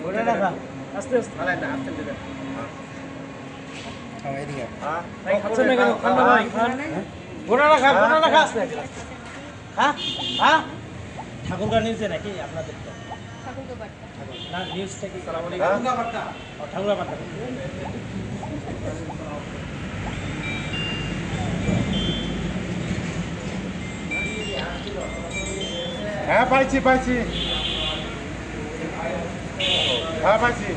ধরে রাখা আস্তে আস্তে ভালো না আস্তে আস্তে হ্যাঁ এদিকে ভাই খাচ্ছেন না কেন খান না ভাই খান ধরে রাখা আস্তে হ্যাঁ হ্যাঁ ঠাকুরগাঁ নিউজে নাকি আপনাদের তো ঠাকুরগাঁ বার্তা না নিউজটা কি সালাম আলাইকুম ঠাকুরগাঁ বার্তা হ্যাঁ পাইছি হ্যাঁ পাইছি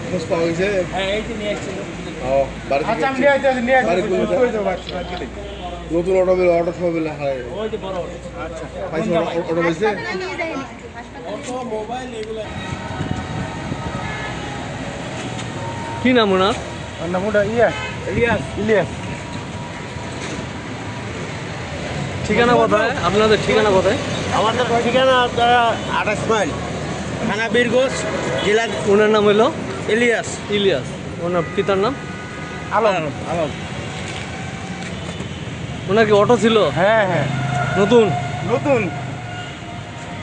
খোঁজ পাওয়া গেছে হ্যাঁ এই যে নিয়ে আসছিল ও বাড়ি থেকে আচ্ছা আমি নিয়ে আসছি নতুন অটো সব বেলা হয় ওই যে বড় আচ্ছা পাইছি অটো বেজে হাসপাতালে নিয়ে যায়নি হাসপাতালে কি নাম ওনার? নামটা ইলিয়াস ঠিকানা কোথায়? আপনাদের ঠিকানা কোথায়? আমাদের ঠিকানা আপনারা 28 মাইল থানা বীরগঞ্জ জেলা ওনার নাম হলো ইলিয়াস ইলিয়াস। ওনার পিতার নাম? আলম ওনার কি অটো ছিল? হ্যাঁ হ্যাঁ নতুন?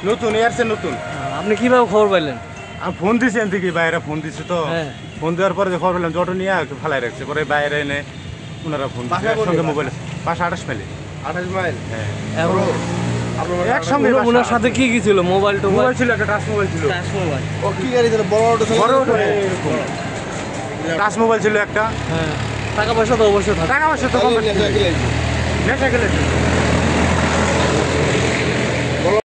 নতুন এয়ারসে নতুন আপনি কিভাবে খবর পাইলেন? আমি ফোন দিছি এন থেকে বাইরে ফোন দিছি তো হ্যাঁ। ফোন দেওয়ার পরে খবর পেলাম যে অটো নিয়ে একটু ফালাই রাখছে পরে বাইরে এনে ওনারা ফোন দিচ্ছে একসঙ্গে মোবাইল পাশে 28 মাইলে 28 মাইল হ্যাঁ এখন একসঙ্গে ওনার সাথে কি কি ছিল? মোবাইল টোবাইল? মোবাইল ছিল একটা টাচ মোবাইল ছিল ও কি গাড়ি ছিল বড় অটো ছিল বড় অটো এরকম টাচ মোবাইল ছিল একটা হ্যাঁ, টাকা পয়সা তো অবশ্যই থাকে। টাকা পয়সা তো কম নেশা নেশা গেলে